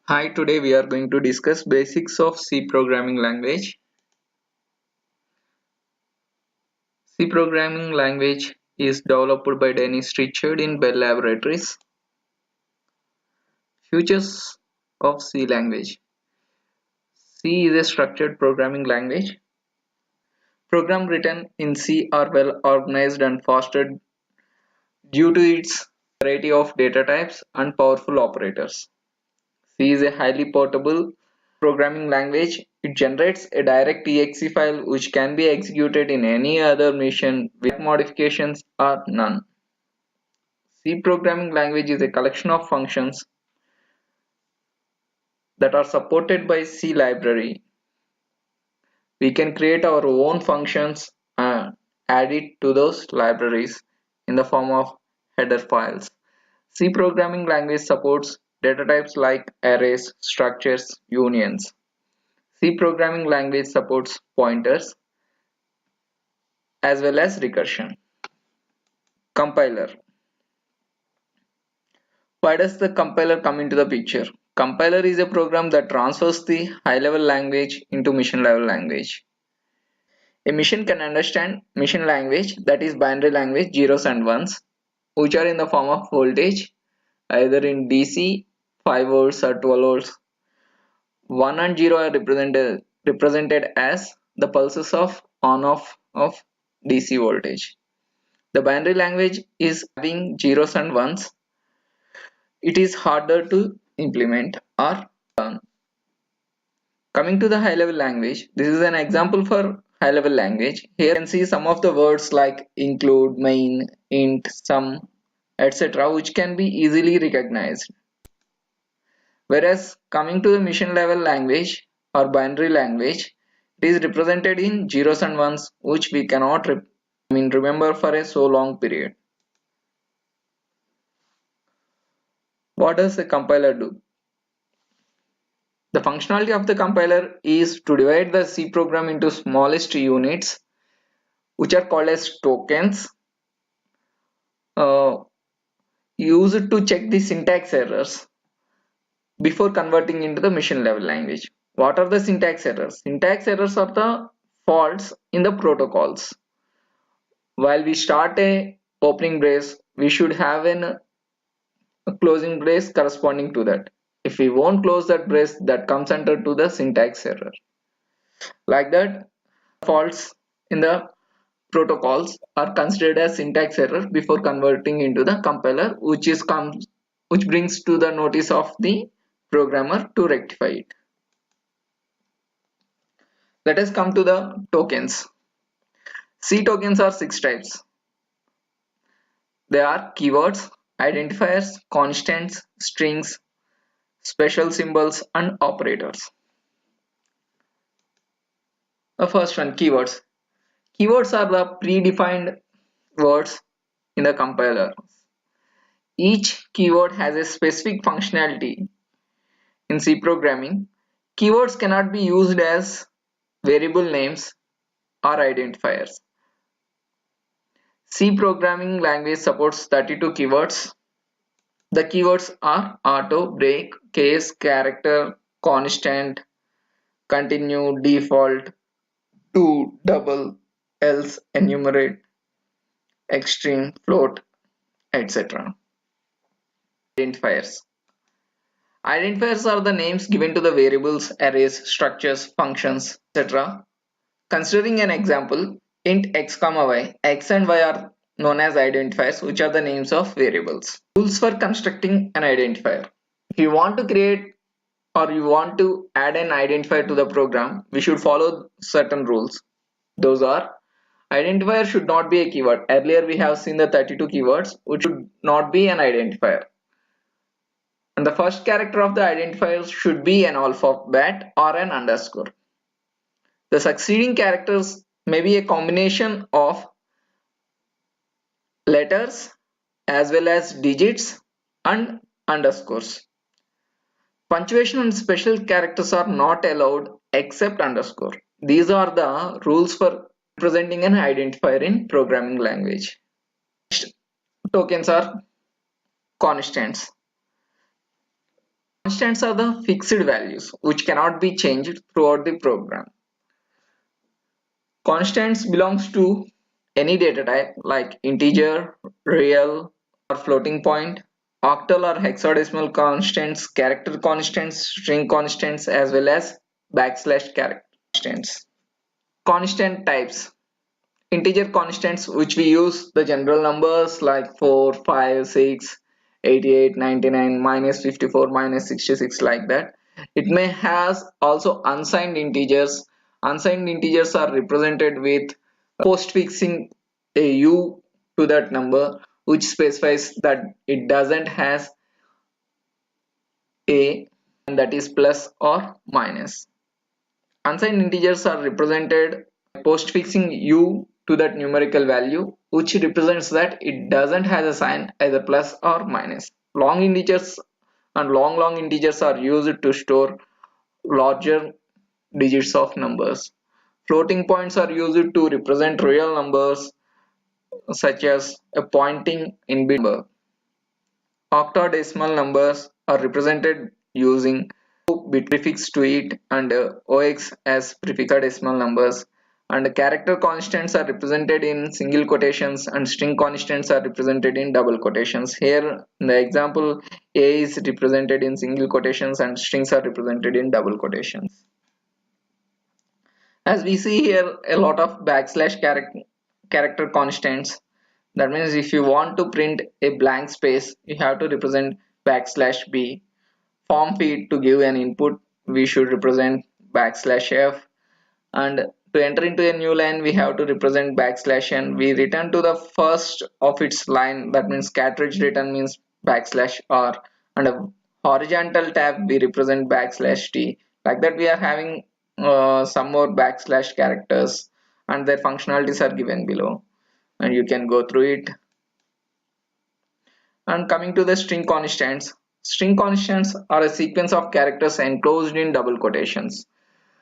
Hi, today we are going to discuss basics of C programming language. C programming language is developed by Dennis Richard in Bell Laboratories. Features of C language. C is a structured programming language. Programs written in C are well organized and faster due to its variety of data types and powerful operators. C is a highly portable programming language. It generates a direct exe file which can be executed in any other machine with modifications or none. C programming language is a collection of functions that are supported by C library. We can create our own functions and add it to those libraries in the form of header files. C programming language supports data types like arrays, structures, unions. C programming language supports pointers as well as recursion. Compiler. Why does the compiler come into the picture? Compiler is a program that transfers the high-level language into machine-level language. A machine can understand machine language, that is binary language, zeros and ones, which are in the form of voltage, either in DC, 5 volts or 12 volts. 1 and 0 are represented as the pulses of on-off of DC voltage. The binary language is having zeros and ones. It is harder to implement or learn. Coming to the high level language, this is an example for high level language. Here you can see some of the words like include, main, int, sum, etc., which can be easily recognized. Whereas coming to the machine level language or binary language, it is represented in zeros and ones, which we cannot remember for a so long period. What does a compiler do? The functionality of the compiler is to divide the C program into smallest units, which are called as tokens, uh, used to check the syntax errors before converting into the machine level language. What are the syntax errors? Syntax errors are the faults in the protocols. While we start a opening brace, we should have a closing brace corresponding to that. If we won't close that brace, that comes under to the syntax error. Like that, faults in the protocols are considered as syntax error before converting into the compiler, which brings to the notice of the programmer to rectify it. Let us come to the tokens. C tokens are 6 types. They are keywords, identifiers, constants, strings, special symbols, and operators. The first one, keywords. Keywords are the predefined words in the compiler. Each keyword has a specific functionality. In C programming, keywords cannot be used as variable names or identifiers. C programming language supports 32 keywords. The keywords are auto, break, case, character, constant, continue, default, to, double, else, enumerate, extreme, float, etc. Identifiers. Identifiers are the names given to the variables, arrays, structures, functions, etc. Considering an example, int x comma y, x and y are known as identifiers, which are the names of variables. Rules for constructing an identifier. If you want to create or you want to add an identifier to the program, we should follow certain rules. Those are: identifier should not be a keyword. Earlier we have seen the 32 keywords, which should not be an identifier. And the first character of the identifier should be an alphabet or an underscore. The succeeding characters may be a combination of letters as well as digits and underscores. Punctuation and special characters are not allowed except underscore. These are the rules for representing an identifier in programming language. Next, tokens are constants. Constants are the fixed values which cannot be changed throughout the program. Constants belongs to any data type like integer, real, or floating point, octal or hexadecimal constants, character constants, string constants, as well as backslash character constants. Constant types. Integer constants which we use the general numbers like 4, 5, 6, 88, 99, minus 54, minus 66, like that. It may has also unsigned integers. Unsigned integers are represented with postfixing a u to that number, which specifies that it doesn't has a, and that is plus or minus. Unsigned integers are represented postfixing u to that numerical value, which represents that it doesn't have a sign either plus or minus. Long integers and long integers are used to store larger digits of numbers. Floating points are used to represent real numbers such as a pointing in bit number. Octadecimal numbers are represented using bit prefix to it and OX as prefix decimal numbers, and character constants are represented in single quotations and string constants are represented in double quotations. Here in the example, A is represented in single quotations and strings are represented in double quotations. As we see here, a lot of backslash character constants. That means if you want to print a blank space, you have to represent backslash b. Form feed, to give an input, we should represent backslash f, and to enter into a new line we have to represent backslash n. We return to the first of its line, that means cartridge return means backslash r, and a horizontal tab we represent backslash t. Like that we are having some more backslash characters and their functionalities are given below and you can go through it. And coming to the string constants are a sequence of characters enclosed in double quotations.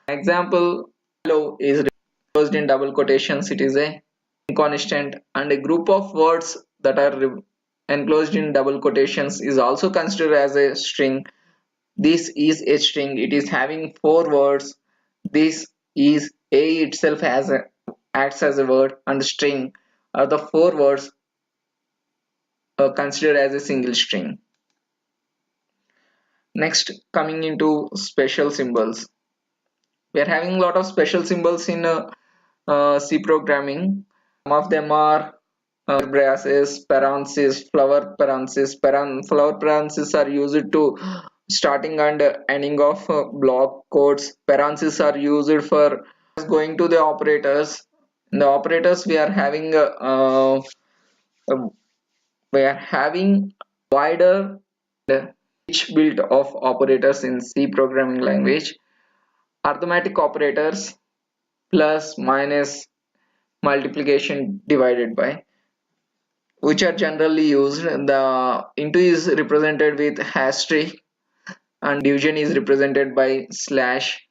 Example, hello is enclosed in double quotations, it is a string constant, and a group of words that are enclosed in double quotations is also considered as a string. This is a string, it is having 4 words. This is a itself acts as a word, and the string are the 4 words considered as a single string. Next, coming into special symbols. We are having a lot of special symbols in C programming. Some of them are braces, parentheses, flower parentheses. Flower parentheses are used to starting and ending of block codes. Parentheses are used for going to the operators. In the operators, we are having wider each build of operators in C programming language. Arithmetic operators, plus, minus, multiplication, divided by, which are generally used. The into is represented with hash and division is represented by slash,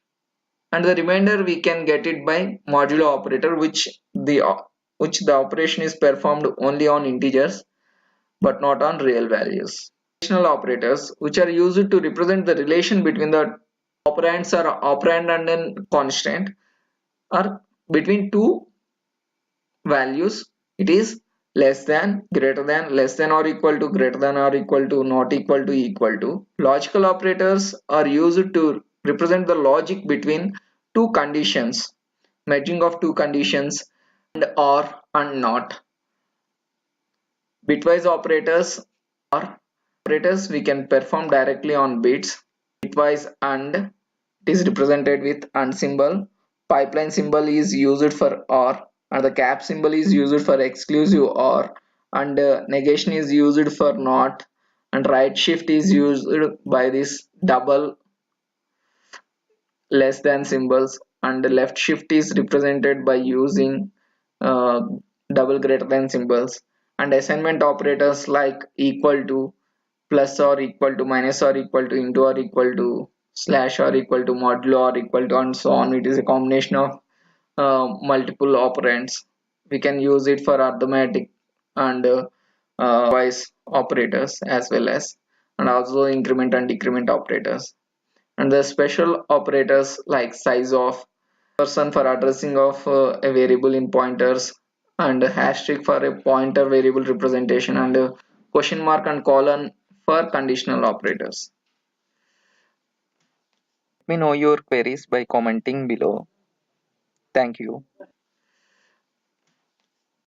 and the remainder we can get it by modulo operator, which the operation is performed only on integers but not on real values. Relational operators, which are used to represent the relation between the operands or operand and a constant, are between two values. It is less than, greater than, less than or equal to, greater than or equal to, not equal to, equal to. Logical operators are used to represent the logic between two conditions, merging of two conditions, and or and not. Bitwise operators are operators we can perform directly on bits. Bitwise and it is represented with and symbol. Pipeline symbol is used for or, and the cap symbol is used for exclusive or, and negation is used for not, and right shift is used by this double less than symbols, and the left shift is represented by using uh, double greater than symbols, and assignment operators like equal to, plus or equal to, minus or equal to, into or equal to, slash or equal to, modulo or equal to, and so on. It is a combination of multiple operands. We can use it for arithmetic and wise operators as well as. and also increment and decrement operators. And the special operators like size of, ampersand for addressing of a variable in pointers, and asterisk for a pointer variable representation, and question mark and colon for conditional operators. Let me know your queries by commenting below. Thank you.